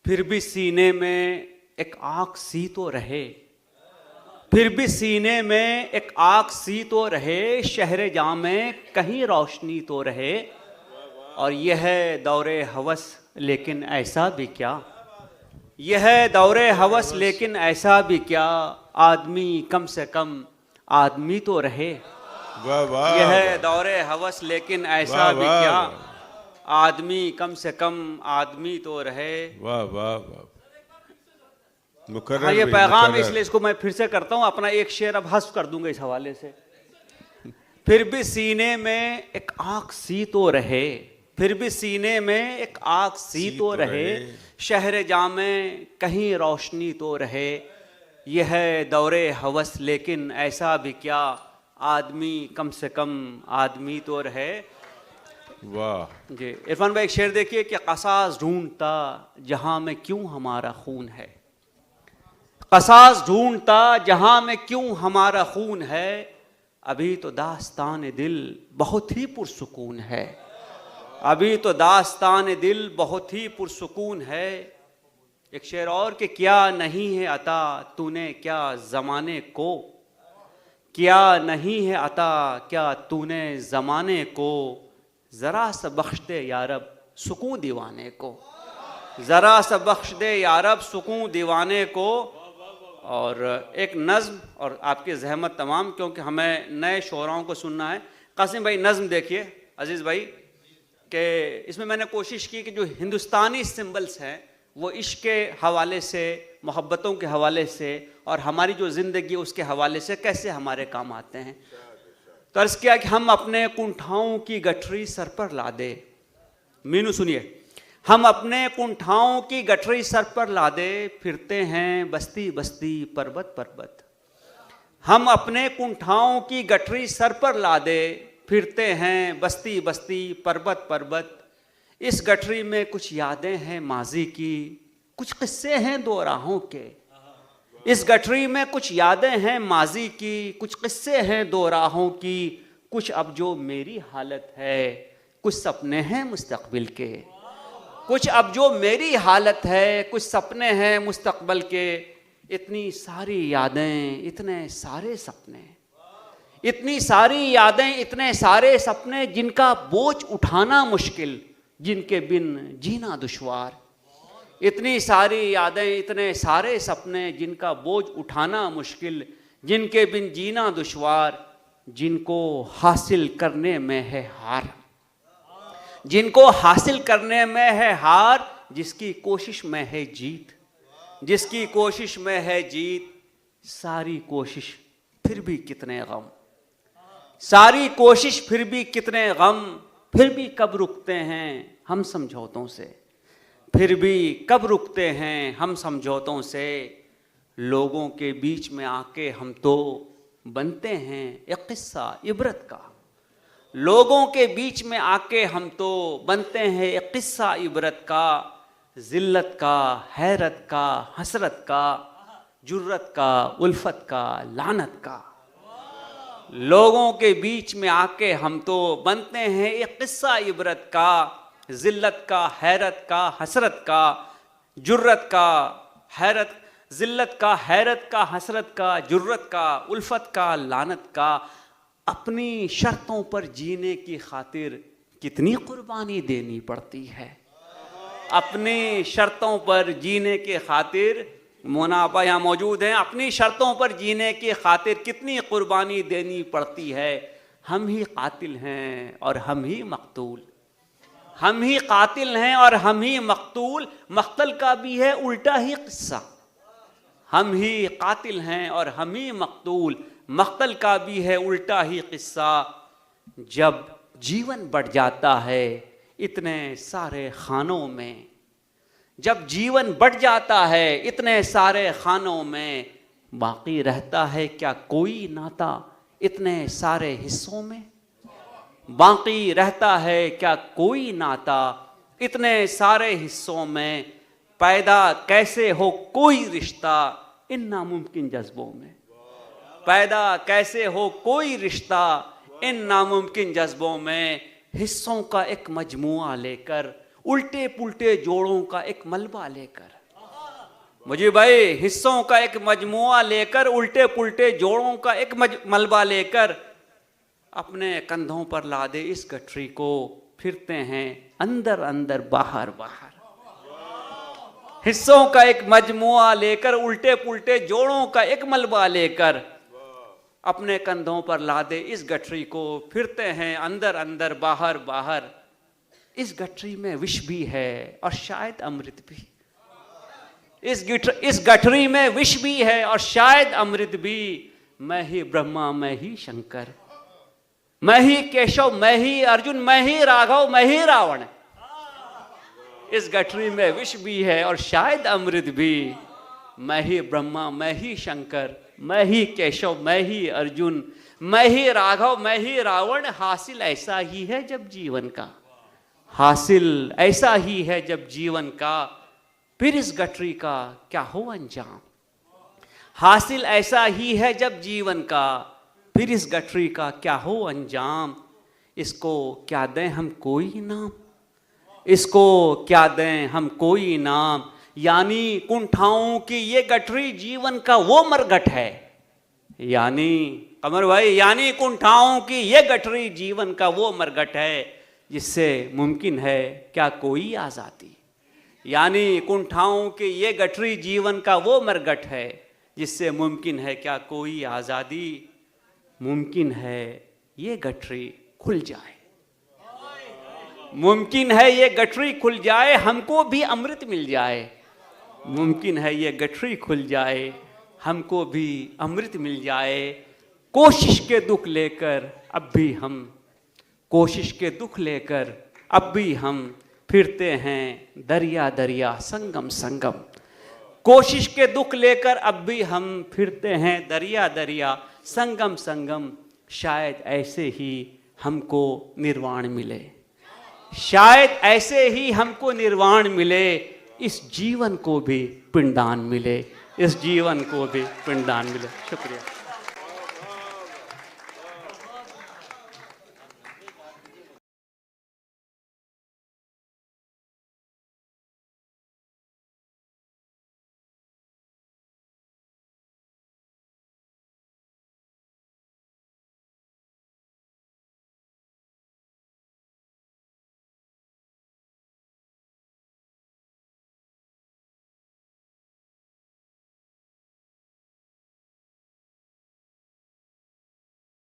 फिर भी सीने में एक आग सी तो रहे, फिर भी सीने में एक आग सी तो रहे, शहर जाम में कहीं रोशनी तो रहे। और यह है दौरे हवस लेकिन ऐसा भी क्या, यह है दौरे हवस लेकिन ऐसा भी क्या, आदमी कम से कम आदमी तो रहे। यह है दौरे हवस लेकिन ऐसा भी क्या, आदमी कम से कम आदमी तो रहे। वाह वाह वाह। हाँ, ये पैगाम इसलिए इसको मैं फिर से करता हूं, अपना एक शेर अब हस्फ कर दूंगा इस हवाले से। फिर भी सीने में एक आग सी तो रहे, फिर भी सीने में एक आग सी तो रहे, शहर जामे कहीं रोशनी तो रहे। यह है दौरे हवस लेकिन ऐसा भी क्या, आदमी कम से कम आदमी तो रहे। वाह जी इरफान भाई, एक शेर देखिए कि कसास ढूंढता जहां में क्यों हमारा खून है, कसास ढूंढता जहां में क्यों हमारा खून है, अभी तो दास्तान दिल बहुत ही पुरसुकून है, अभी तो दास्तान दिल बहुत ही पुरसुकून है। एक शेर और कि क्या नहीं है अता तूने क्या जमाने को, क्या नहीं है अता क्या तूने जमाने को, जरा सा बख्श दे यारब सुकून दीवाने को, जरा सा बख्श दे यारब सुकून दीवाने को। और एक नज़्म, और आपकी जहमत तमाम, क्योंकि हमें नए शोराओं को सुनना है। कासिम भाई नज़्म देखिए अजीज़ भाई, कि इसमें मैंने कोशिश की कि जो हिंदुस्तानी सिंबल्स हैं वो इश्क के हवाले से, मोहब्बतों के हवाले से और हमारी जो ज़िंदगी उसके हवाले से कैसे हमारे काम आते हैं। तो अर्ज़ किया कि हम अपने कुंठाओं की गठरी सर पर ला दे, मीनू सुनिए, हम अपने कुंठाओं की गठरी सर पर लादे, फिरते हैं बस्ती बस्ती पर्वत पर्वत। हम अपने कुंठाओं की गठरी सर पर लादे, फिरते हैं बस्ती बस्ती पर्वत पर्वत। इस गठरी में कुछ यादें हैं माजी की, कुछ किस्से हैं दो राहों के। इस गठरी में कुछ यादें हैं माजी की, कुछ किस्से हैं दो राहों की। कुछ अब जो मेरी हालत है, कुछ सपने हैं मुस्तकबिल के। कुछ अब जो मेरी हालत है, कुछ सपने हैं मुस्तकबल के। इतनी सारी यादें इतने सारे सपने, इतनी सारी यादें इतने सारे सपने, जिनका बोझ उठाना मुश्किल, जिनके बिन जीना दुश्वार। इतनी सारी यादें इतने सारे सपने, जिनका बोझ उठाना मुश्किल, जिनके बिन जीना दुश्वार। जिनको हासिल करने में है हार, जिनको हासिल करने में है हार, जिसकी कोशिश में है जीत, जिसकी कोशिश में है जीत। सारी कोशिश फिर भी कितने गम, सारी कोशिश फिर भी कितने गम, फिर भी कब रुकते हैं हम समझौतों से, फिर भी कब रुकते हैं हम समझौतों से। लोगों के बीच में आके हम तो बनते हैं एक किस्सा इबरत का, लोगों के बीच में आके हम तो बनते हैं एक किस्सा इबरत का। जिल्लत का, हैरत का, हसरत का, जुर्रत का, उल्फत का, लानत का। लोगों के बीच में आके हम तो बनते हैं एक किस्सा इबरत का। जिल्लत का, हैरत का, हसरत का, जुर्रत का, हैरत, जिल्लत का, हैरत का, हसरत का, जुर्रत का, उल्फत का, लानत का। अपनी शर्तों पर जीने की खातिर कितनी कुर्बानी देनी पड़ती है, अपनी शर्तों पर जीने के खातिर। मोना आपा यहाँ मौजूद हैं, अपनी शर्तों पर जीने की खातिर कितनी कुर्बानी देनी पड़ती है। हम ही कातिल हैं और हम ही मकतूल, हम ही कातिल हैं और हम ही मकतूल। मक्तल का भी है उल्टा ही किस्सा, हम ही कातिल हैं और हम ही मकतूल। मक्तल का भी है उल्टा ही किस्सा। जब जीवन बढ़ जाता है इतने सारे खानों में, जब जीवन बढ़ जाता है इतने सारे खानों में, बाकी रहता है क्या कोई नाता इतने सारे हिस्सों में। बाकी रहता है क्या कोई नाता इतने सारे हिस्सों में। पैदा कैसे हो कोई रिश्ता इन नामुमकिन जज्बों में, पैदा कैसे हो कोई रिश्ता इन नामुमकिन जज्बों में। हिस्सों का एक मजमुआ लेकर, उल्टे पुल्टे जोड़ों का एक मलबा लेकर, मुझे भाई हिस्सों का एक मजमुआ लेकर, उल्टे पुल्टे जोड़ों का एक मलबा लेकर अपने कंधों पर लादे इस गठरी को, फिरते हैं अंदर अंदर बाहर बाहर। हिस्सों का एक मजमुआ लेकर, उल्टे पुल्टे जोड़ों का एक मलबा लेकर अपने कंधों पर लादे इस गठरी को, फिरते हैं अंदर अंदर बाहर बाहर। इस गठरी में विष भी है और शायद अमृत भी। इस गठरी में विष भी है और शायद अमृत भी। मैं ही ब्रह्मा, मैं ही शंकर, मैं ही केशव, मैं ही अर्जुन, मैं ही राघव, मैं ही रावण। इस गठरी में विष भी है और शायद अमृत भी। मैं ही ब्रह्मा, मैं ही शंकर, मैं ही केशव, मैं ही अर्जुन, मैं ही राघव, मैं ही रावण। हासिल ऐसा ही है जब जीवन का, हासिल ऐसा ही है जब जीवन का, फिर इस गठरी का क्या हो अंजाम। हासिल ऐसा ही है जब जीवन का, फिर इस गठरी का क्या हो अंजाम। इसको क्या दें हम कोई नाम, इसको क्या दें हम कोई नाम। यानी कुंठाओं की ये गठरी जीवन का वो मरघट है। यानी कमर भाई, यानी कुंठाओं की ये गठरी जीवन का वो मरघट है, जिससे मुमकिन है क्या कोई आज़ादी। यानी कुंठाओं की ये गठरी जीवन का वो मरघट है, जिससे मुमकिन है क्या कोई आज़ादी। मुमकिन है ये गठरी खुल जाए, मुमकिन है ये गठरी खुल जाए, हमको भी अमृत मिल जाए। मुमकिन है ये गठरी खुल जाए, हमको भी अमृत मिल जाए। कोशिश के दुख लेकर अब भी हम, कोशिश के दुख लेकर अब भी हम फिरते हैं दरिया दरिया संगम संगम। कोशिश के दुख लेकर अब भी हम फिरते हैं दरिया दरिया संगम संगम। शायद ऐसे ही हमको निर्वाण मिले, शायद ऐसे ही हमको निर्वाण मिले। इस जीवन को भी पिंडदान मिले, इस जीवन को भी पिंडदान मिले। शुक्रिया।